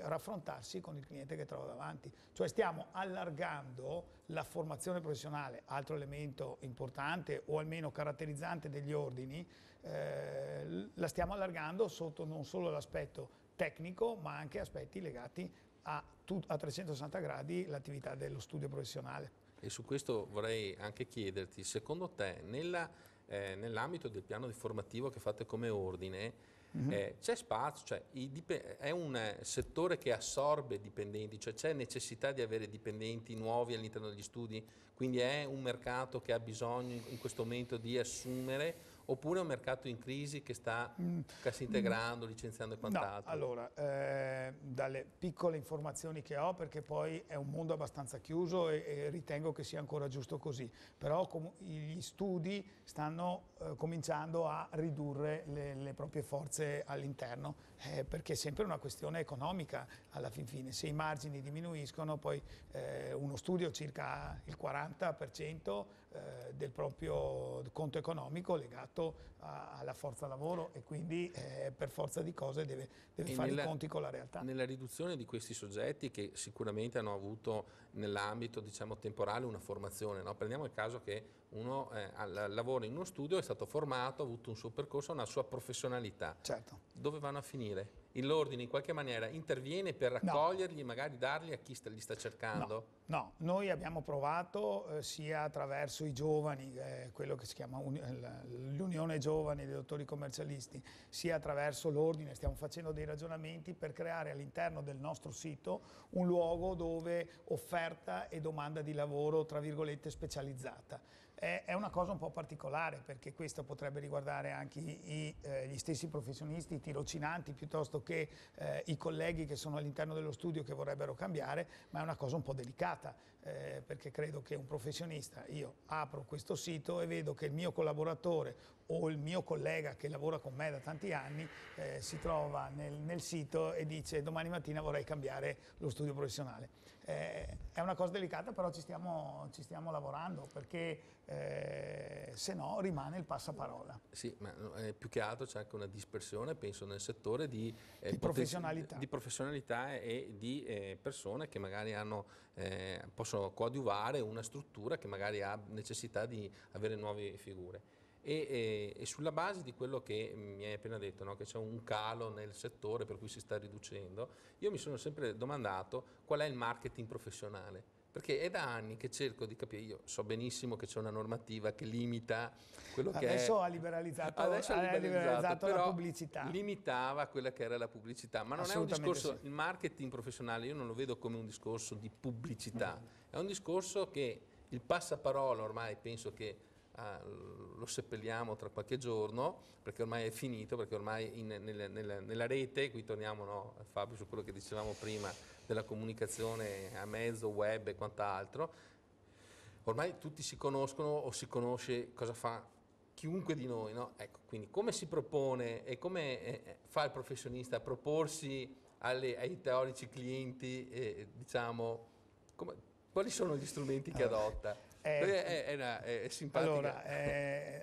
[SPEAKER 4] raffrontarsi con il cliente che trova davanti. Cioè stiamo allargando la formazione professionale, altro elemento importante o almeno caratterizzante degli ordini, la stiamo allargando sotto non solo l'aspetto tecnico ma anche aspetti legati a 360 gradi l'attività dello studio professionale.
[SPEAKER 3] E su questo vorrei anche chiederti, secondo te nell'ambito del piano formativo che fate come ordine, c'è spazio, cioè è un settore che assorbe dipendenti, cioè c'è necessità di avere dipendenti nuovi all'interno degli studi, quindi è un mercato che ha bisogno in questo momento di assumere, oppure è un mercato in crisi che sta cassa integrando, licenziando e quant'altro?
[SPEAKER 4] No, allora, dalle piccole informazioni che ho, perché poi è un mondo abbastanza chiuso e ritengo che sia ancora giusto così, però gli studi stanno cominciando a ridurre le proprie forze all'interno, perché è sempre una questione economica alla fin fine. Se i margini diminuiscono, poi uno studio circa il 40% del proprio conto economico legato alla forza lavoro e quindi per forza di cose deve fare i conti con la realtà.
[SPEAKER 3] Nella riduzione di questi soggetti che sicuramente hanno avuto nell'ambito diciamo, temporale una formazione, no? Prendiamo il caso che uno lavora in uno studio, è stato formato, ha avuto un suo percorso, una sua professionalità.
[SPEAKER 4] Certo.
[SPEAKER 3] Dove vanno a finire? L'ordine in qualche maniera interviene per raccoglierli e magari darli a chi li sta cercando?
[SPEAKER 4] No, noi abbiamo provato sia attraverso i giovani, quello che si chiama l'Unione Giovani dei Dottori Commercialisti, sia attraverso l'ordine. Stiamo facendo dei ragionamenti per creare all'interno del nostro sito un luogo dove offerta e domanda di lavoro, tra virgolette, specializzata. È una cosa un po' particolare, perché questo potrebbe riguardare anche gli stessi professionisti, i tirocinanti, piuttosto che i colleghi che sono all'interno dello studio che vorrebbero cambiare, ma è una cosa un po' delicata, perché credo che un professionista, io apro questo sito e vedo che il mio collaboratore o il mio collega che lavora con me da tanti anni si trova nel sito e dice domani mattina vorrei cambiare lo studio professionale. È una cosa delicata, però ci stiamo lavorando, perché se no rimane il passaparola.
[SPEAKER 3] Sì, ma più che altro c'è anche una dispersione, penso, nel settore di professionalità e di persone che magari possono coadiuvare una struttura che magari ha necessità di avere nuove figure. E sulla base di quello che mi hai appena detto, no? Che c'è un calo nel settore per cui si sta riducendo, io mi sono sempre domandato qual è il marketing professionale, perché è da anni che cerco di capire. Io so benissimo che c'è una normativa che limita quello che
[SPEAKER 4] adesso ha liberalizzato la pubblicità,
[SPEAKER 3] limitava quella che era la pubblicità, ma non è un discorso, il marketing professionale io non lo vedo come un discorso di pubblicità, è un discorso che il passaparola ormai penso che lo seppelliamo tra qualche giorno, perché ormai è finito, perché ormai nella rete, qui torniamo, no, Fabio, su quello che dicevamo prima della comunicazione a mezzo web e quant'altro, ormai tutti si conoscono o si conosce cosa fa chiunque di noi, no? Ecco, quindi come si propone e come fa il professionista a proporsi ai teorici clienti, diciamo, quali sono gli strumenti che adotta? È simpatica.
[SPEAKER 4] Allora,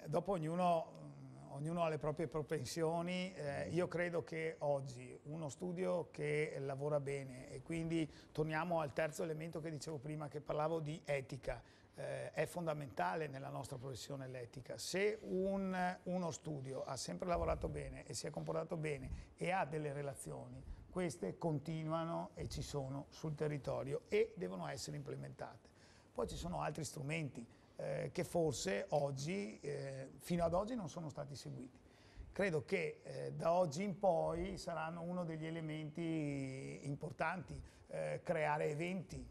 [SPEAKER 4] dopo ognuno ha le proprie propensioni. Io credo che oggi uno studio che lavora bene, e quindi torniamo al terzo elemento che dicevo prima, che parlavo di etica, è fondamentale nella nostra professione l'etica. Se uno studio ha sempre lavorato bene e si è comportato bene e ha delle relazioni, queste continuano e ci sono sul territorio e devono essere implementate. Poi ci sono altri strumenti che forse oggi, fino ad oggi non sono stati seguiti. Credo che da oggi in poi saranno uno degli elementi importanti, creare eventi,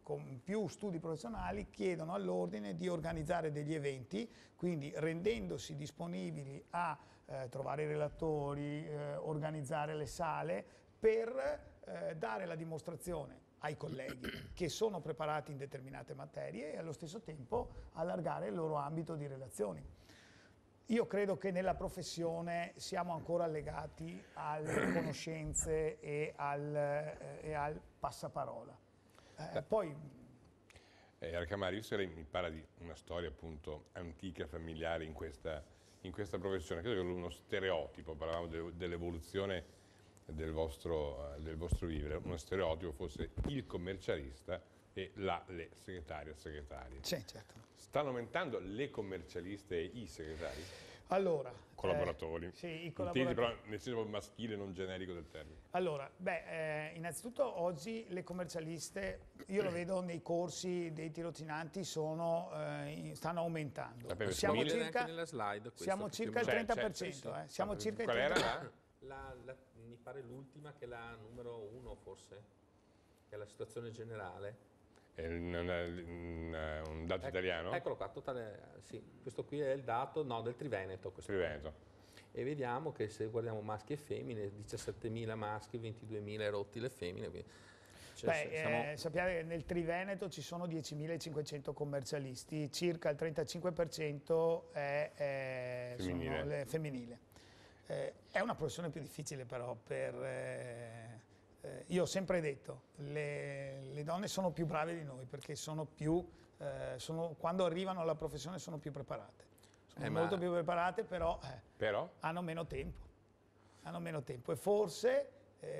[SPEAKER 4] con più studi professionali chiedono all'ordine di organizzare degli eventi, quindi rendendosi disponibili a trovare i relatori, organizzare le sale, per dare la dimostrazione ai colleghi che sono preparati in determinate materie e allo stesso tempo allargare il loro ambito di relazioni. Io credo che nella professione siamo ancora legati alle conoscenze e al passaparola. Poi
[SPEAKER 2] Arcamari, mi parla di una storia appunto antica, familiare in questa professione. Credo che uno stereotipo, parlavamo dell'evoluzione del vostro vivere, uno stereotipo fosse il commercialista e le segretarie o segretarie.
[SPEAKER 4] Sì, certo.
[SPEAKER 2] Stanno aumentando le commercialiste e i segretari?
[SPEAKER 4] Allora,
[SPEAKER 2] collaboratori.
[SPEAKER 4] Sì, i
[SPEAKER 2] collaboratori. Intesi però nel senso maschile, non generico del termine.
[SPEAKER 4] Allora, innanzitutto oggi le commercialiste, io lo vedo nei corsi dei tirocinanti, stanno aumentando.
[SPEAKER 3] Siamo circa nella slide
[SPEAKER 4] siamo circa il 30%. Siamo circa il 30%.
[SPEAKER 2] Qual era
[SPEAKER 3] mi pare l'ultima, che è la numero 1 forse, che è la situazione generale.
[SPEAKER 2] È un dato italiano?
[SPEAKER 3] Eccolo qua, sì, questo qui è il dato del Triveneto.
[SPEAKER 2] Triveneto.
[SPEAKER 3] E vediamo che se guardiamo maschi e femmine, 17.000 maschi, 22.000 rotti le femmine.
[SPEAKER 4] Sappiate che nel Triveneto ci sono 10.500 commercialisti, circa il 35% è femminile. È una professione più difficile però io ho sempre detto, le donne sono più brave di noi perché quando arrivano alla professione sono più preparate. Sono molto più preparate, però hanno meno tempo. E forse,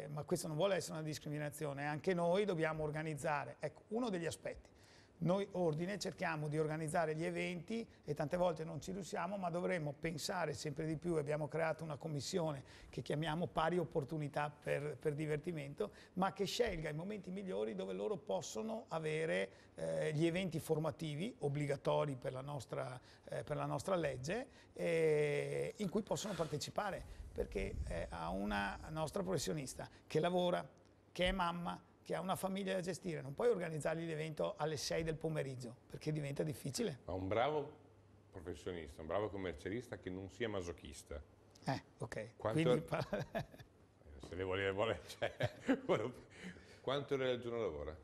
[SPEAKER 4] ma questo non vuole essere una discriminazione, anche noi dobbiamo organizzare. Ecco, uno degli aspetti. Noi Ordine cerchiamo di organizzare gli eventi e tante volte non ci riusciamo, ma dovremmo pensare sempre di più. Abbiamo creato una commissione che chiamiamo Pari Opportunità per divertimento, ma che scelga i momenti migliori dove loro possono avere gli eventi formativi obbligatori per la nostra legge, in cui possono partecipare, perché a una nostra professionista che lavora, che è mamma, che ha una famiglia da gestire, non puoi organizzargli l'evento alle 6 del pomeriggio, perché diventa difficile.
[SPEAKER 2] Ma un bravo professionista, un bravo commercialista che non sia masochista.
[SPEAKER 4] Ok.
[SPEAKER 2] Quanto... Se le vuole, cioè, quanto ore al giorno lavora?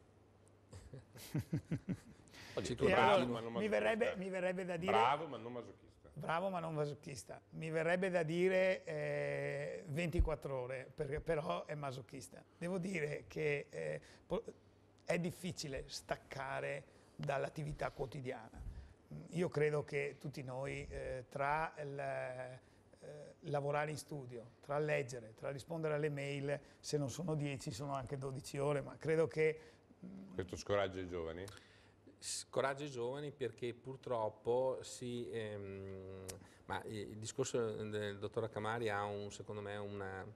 [SPEAKER 4] Mi verrebbe da dire...
[SPEAKER 2] Bravo ma non masochista.
[SPEAKER 4] Bravo ma non masochista. Mi verrebbe da dire 24 ore, perché però è masochista. Devo dire che è difficile staccare dall'attività quotidiana. Io credo che tutti noi, tra lavorare in studio, tra leggere, tra rispondere alle mail, se non sono 10 sono anche 12 ore, ma credo che...
[SPEAKER 2] Questo scoraggia i giovani?
[SPEAKER 3] Scoraggia i giovani perché purtroppo ma il discorso del dottor Accamari ha secondo me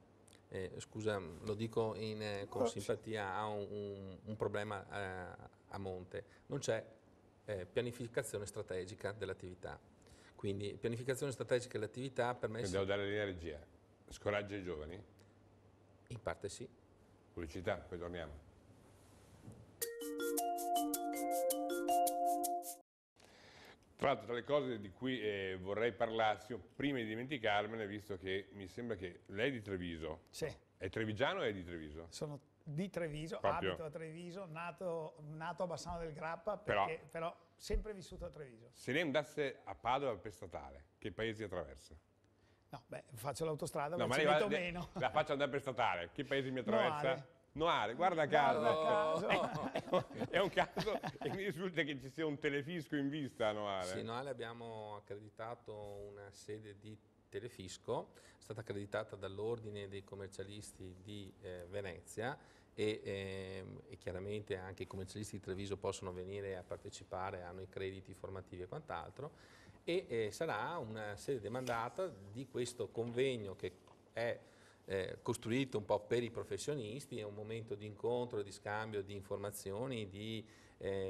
[SPEAKER 3] scusa, lo dico con simpatia, ha un problema a monte. Non c'è pianificazione strategica dell'attività. Quindi pianificazione strategica dell'attività per me...
[SPEAKER 2] Devo dare linea regia. Scoraggia i giovani?
[SPEAKER 3] In parte sì.
[SPEAKER 2] Pubblicità, poi torniamo. Tra l'altro, tra le cose di cui vorrei parlarsi, prima di dimenticarmene, visto che mi sembra che lei è di Treviso.
[SPEAKER 4] Sì.
[SPEAKER 2] È trevigiano o è di Treviso?
[SPEAKER 4] Sono di Treviso,
[SPEAKER 2] Proprio.
[SPEAKER 4] abito a Treviso, nato a Bassano del Grappa, però sempre vissuto a Treviso.
[SPEAKER 2] Se lei andasse a Padova per statale, che paesi attraversa?
[SPEAKER 4] No, faccio l'autostrada,
[SPEAKER 2] No, ma
[SPEAKER 4] ci
[SPEAKER 2] lei
[SPEAKER 4] metto meno.
[SPEAKER 2] la faccio andare per statale, che paesi mi attraversa? Noare, guarda
[SPEAKER 4] caso.
[SPEAKER 2] È un caso e mi risulta che ci sia un telefisco in vista a Noare.
[SPEAKER 3] Sì, noi abbiamo accreditato una sede di telefisco, è stata accreditata dall'Ordine dei Commercialisti di Venezia e chiaramente anche i commercialisti di Treviso possono venire a partecipare, hanno i crediti formativi e quant'altro, e sarà una sede demandata di questo convegno che è costruito un po' per i professionisti, è un momento di incontro, di scambio di informazioni, di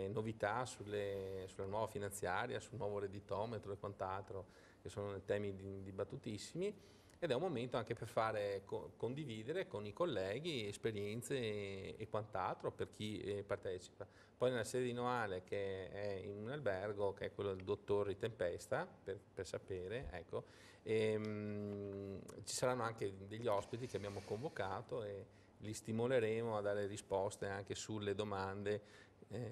[SPEAKER 3] novità sulla nuova finanziaria, sul nuovo redditometro e quant'altro, che sono temi dibattutissimi, ed è un momento anche per fare condividere con i colleghi esperienze e quant'altro per chi partecipa. Poi nella sede di Noale, che è in un albergo, che è quello del dottor Ritempesta, per sapere, ecco, ci saranno anche degli ospiti che abbiamo convocato e li stimoleremo a dare risposte anche sulle domande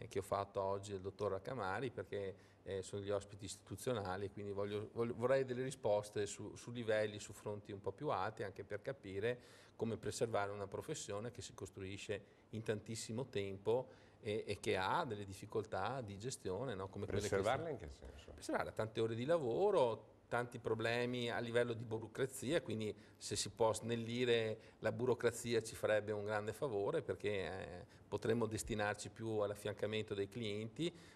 [SPEAKER 3] che ho fatto oggi al dottor Accamari, perché sono gli ospiti istituzionali, quindi vorrei delle risposte su livelli, su fronti un po' più alti, anche per capire come preservare una professione che si costruisce in tantissimo tempo e che ha delle difficoltà di gestione. No? Come
[SPEAKER 2] preservarla in che senso?
[SPEAKER 3] Preservarla, tante ore di lavoro, tanti problemi a livello di burocrazia, quindi se si può snellire la burocrazia ci farebbe un grande favore, perché potremmo destinarci più all'affiancamento dei clienti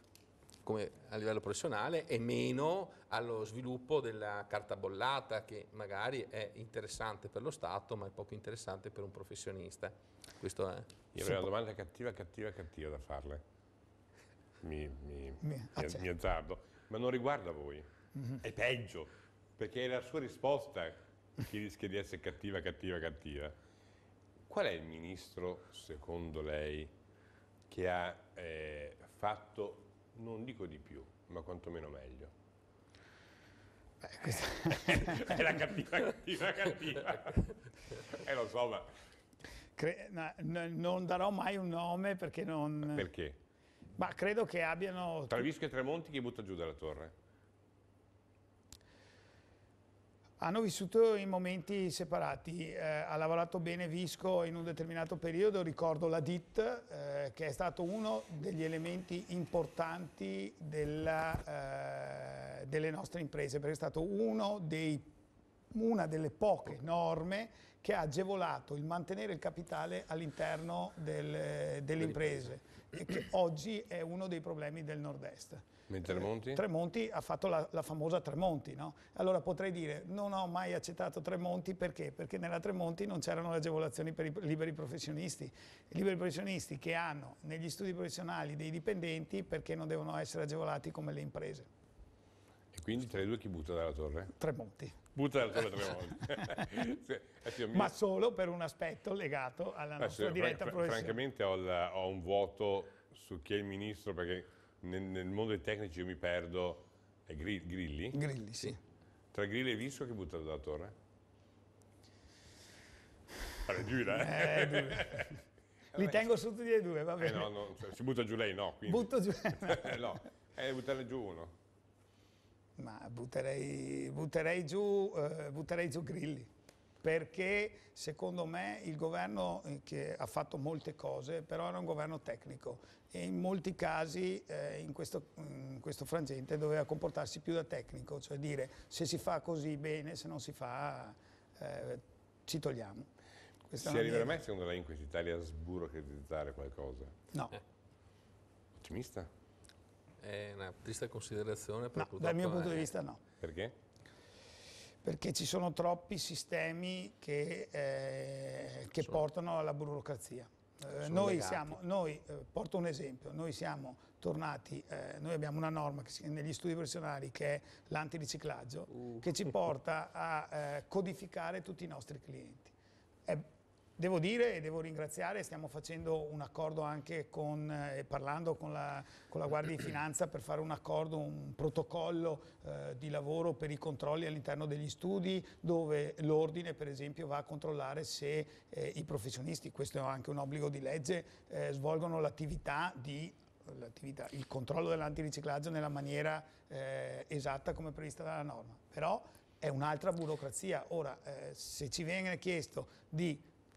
[SPEAKER 3] come a livello professionale e meno allo sviluppo della carta bollata, che magari è interessante per lo Stato ma è poco interessante per un professionista. Questo è.
[SPEAKER 2] Io avrei una domanda cattiva da farle. Mi azzardo, ma non riguarda voi. È peggio, perché è la sua risposta che rischia di essere cattiva. Qual è il ministro, secondo lei, che ha fatto, non dico di più, ma quantomeno meglio? È la cattiva. Lo so, ma...
[SPEAKER 4] non darò mai un nome perché non...
[SPEAKER 2] Perché?
[SPEAKER 4] Ma credo che abbiano...
[SPEAKER 2] Tra Visco e Tremonti chi butta giù dalla torre?
[SPEAKER 4] Hanno vissuto in momenti separati, ha lavorato bene Visco in un determinato periodo, ricordo la DIT che è stato uno degli elementi importanti delle nostre imprese, perché è stato una delle poche norme che ha agevolato il mantenere il capitale all'interno delle imprese e che oggi è uno dei problemi del nord-est.
[SPEAKER 2] Tremonti?
[SPEAKER 4] Tremonti ha fatto la famosa Tremonti, no? Allora potrei dire non ho mai accettato Tremonti perché? Perché nella Tremonti non c'erano le agevolazioni per i liberi professionisti. I liberi professionisti che hanno negli studi professionali dei dipendenti perché non devono essere agevolati come le imprese.
[SPEAKER 2] E quindi tra i due chi butta dalla torre?
[SPEAKER 4] Tremonti.
[SPEAKER 2] Buttala solo 3 volte.
[SPEAKER 4] Ma solo per un aspetto legato alla nostra diretta professione.
[SPEAKER 2] Francamente ho un vuoto su chi è il ministro, perché nel mondo dei tecnici io mi perdo. È Grilli?
[SPEAKER 4] Grilli, sì.
[SPEAKER 2] Tra Grilli e Visco che buttato dalla torre? È dura,
[SPEAKER 4] Li tengo su tutti e due, va bene.
[SPEAKER 2] No, cioè, si butta giù lei, no. Quindi.
[SPEAKER 4] Butto giù.
[SPEAKER 2] No, buttarne giù uno.
[SPEAKER 4] Ma butterei giù Grilli, perché secondo me il governo che ha fatto molte cose, però era un governo tecnico e in molti casi in questo frangente doveva comportarsi più da tecnico, cioè dire se si fa così bene, se non si fa ci togliamo. Questa
[SPEAKER 2] Si arriverà mai secondo lei in quest'Italia a sburocratizzare qualcosa?
[SPEAKER 4] No.
[SPEAKER 2] Ottimista?
[SPEAKER 3] È una triste considerazione, però
[SPEAKER 4] No, dal mio punto di vista no.
[SPEAKER 2] Perché?
[SPEAKER 4] Perché ci sono troppi sistemi che portano alla burocrazia. Porto un esempio, noi siamo tornati, noi abbiamo una norma negli studi professionali che è l'antiriciclaggio, che ci porta a codificare tutti i nostri clienti. Devo dire e devo ringraziare, stiamo facendo un accordo anche parlando con la Guardia di Finanza per fare un accordo, un protocollo di lavoro per i controlli all'interno degli studi, dove l'ordine per esempio va a controllare se i professionisti, questo è anche un obbligo di legge, svolgono il controllo dell'antiriciclaggio nella maniera esatta come prevista dalla norma. Però è un'altra burocrazia. Ora, se ci viene chiesto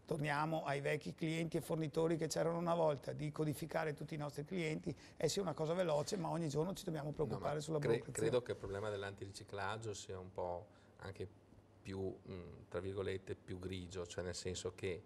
[SPEAKER 4] torniamo ai vecchi clienti e fornitori che c'erano una volta, di codificare tutti i nostri clienti, sì è una cosa veloce, ma ogni giorno ci dobbiamo preoccupare sulla burocrazia.
[SPEAKER 3] Credo che il problema dell'antiriciclaggio sia un po' anche più, tra virgolette, più grigio, cioè nel senso che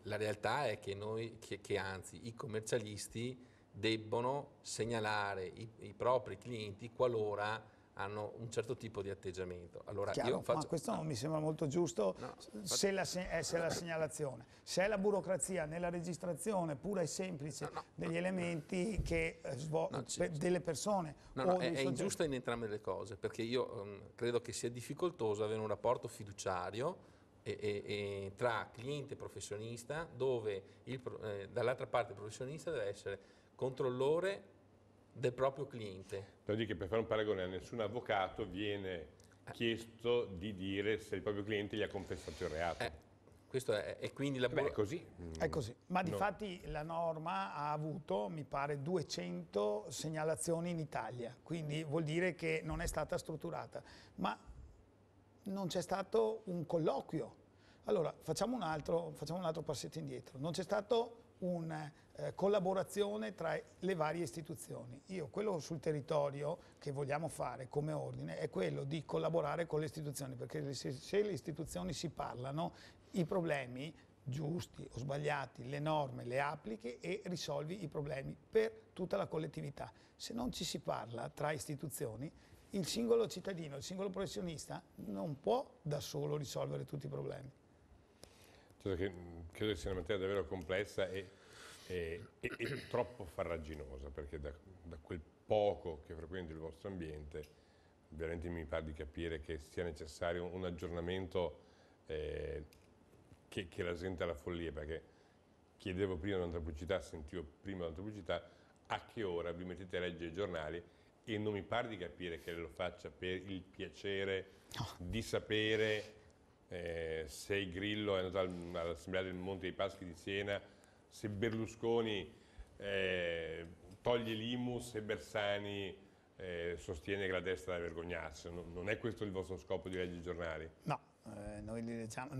[SPEAKER 3] la realtà è che anzi i commercialisti debbono segnalare i propri clienti qualora hanno un certo tipo di atteggiamento. Allora,
[SPEAKER 4] chiaro, ma questo non mi sembra molto giusto se è la segnalazione. Se è la burocrazia nella registrazione pura e semplice degli elementi che delle persone
[SPEAKER 3] è ingiusta in entrambe le cose, perché io credo che sia difficoltoso avere un rapporto fiduciario tra cliente e professionista, dove dall'altra parte il professionista deve essere controllore del proprio cliente.
[SPEAKER 2] Devo dire che per fare un paragone, a nessun avvocato viene chiesto di dire se il proprio cliente gli ha confessato il reato.
[SPEAKER 3] Questo è quindi la
[SPEAKER 2] è così.
[SPEAKER 4] È così, ma difatti la norma ha avuto, mi pare, 200 segnalazioni in Italia, quindi vuol dire che non è stata strutturata, ma non c'è stato un colloquio. Allora, facciamo un altro passetto indietro. Non c'è stato una collaborazione tra le varie istituzioni. Quello sul territorio che vogliamo fare come ordine è quello di collaborare con le istituzioni, perché se le istituzioni si parlano, i problemi giusti o sbagliati, le norme le applichi e risolvi i problemi per tutta la collettività. Se non ci si parla tra istituzioni, il singolo cittadino, il singolo professionista non può da solo risolvere tutti i problemi.
[SPEAKER 2] Cioè che credo sia una materia davvero complessa e troppo farraginosa, perché da quel poco che frequento il vostro ambiente veramente mi pare di capire che sia necessario un aggiornamento che rasenta la follia, perché chiedevo prima un'antropologità, sentivo prima un'antropologità, a che ora vi mettete a leggere i giornali e non mi pare di capire che lo faccia per il piacere di sapere se il Grillo è andato all'Assemblea del Monte dei Paschi di Siena, se Berlusconi toglie l'IMU e Bersani sostiene che la destra deve vergognarsi. Non è questo il vostro scopo di leggere i giornali?
[SPEAKER 4] No, noi li leggiamo.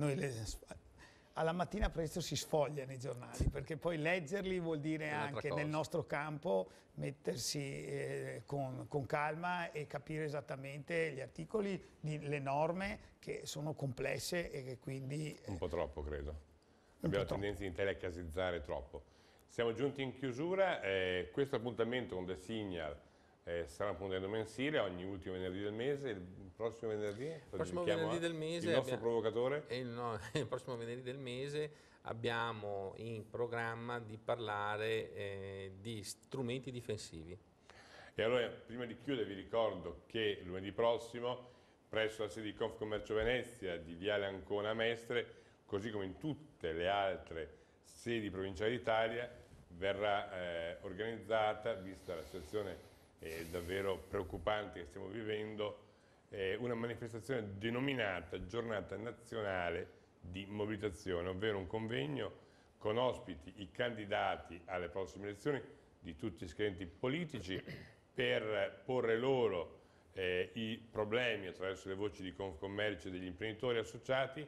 [SPEAKER 4] Alla mattina presto si sfogliano i giornali, perché poi leggerli vuol dire anche nel nostro campo mettersi con calma e capire esattamente gli articoli, le norme che sono complesse e che quindi...
[SPEAKER 2] Un po' troppo, credo. Abbiamo la tendenza in Italia a casizzare troppo. Siamo giunti in chiusura, questo appuntamento con The Signal sarà un appuntamento mensile ogni ultimo venerdì del mese. Il prossimo venerdì?
[SPEAKER 3] Il prossimo venerdì del mese
[SPEAKER 2] il nostro provocatore?
[SPEAKER 3] Il prossimo venerdì del mese abbiamo in programma di parlare di strumenti difensivi.
[SPEAKER 2] E allora, prima di chiudere, vi ricordo che lunedì prossimo presso la sede di Confcommercio Venezia di Viale Ancona a Mestre, così come in tutte le altre sedi provinciali d'Italia, verrà organizzata, vista la situazione davvero preoccupante che stiamo vivendo, una manifestazione denominata Giornata Nazionale di Mobilitazione, ovvero un convegno con ospiti i candidati alle prossime elezioni di tutti gli schieramenti politici per porre loro i problemi attraverso le voci di Confcommercio e degli imprenditori associati,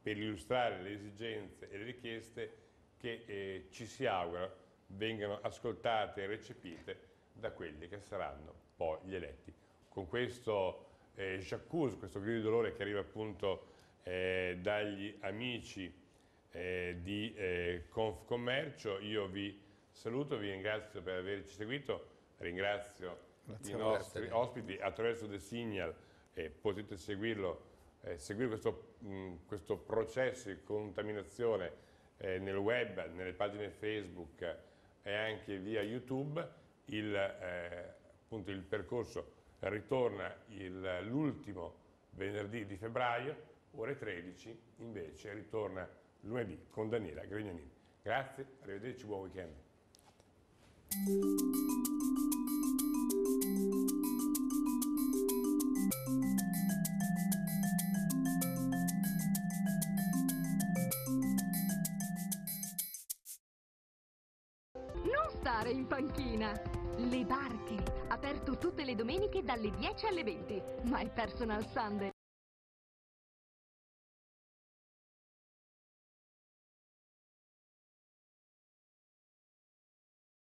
[SPEAKER 2] per illustrare le esigenze e le richieste che ci si augura vengano ascoltate e recepite da quelli che saranno poi gli eletti. Con questo j'accuse, questo grido di dolore che arriva appunto dagli amici di Confcommercio, io vi saluto, vi ringrazio per averci seguito, ringrazio i nostri ospiti attraverso The Signal, potete seguirlo, seguire questo processo di contaminazione nel web, nelle pagine Facebook e anche via YouTube. Appunto il percorso ritorna l'ultimo venerdì di febbraio, ore 13, invece ritorna lunedì con Daniela Grignanini. Grazie, arrivederci, buon weekend.
[SPEAKER 1] Non stare in panchina! Le Barche, aperto tutte le domeniche dalle 10 alle 20. My Personal Sunday.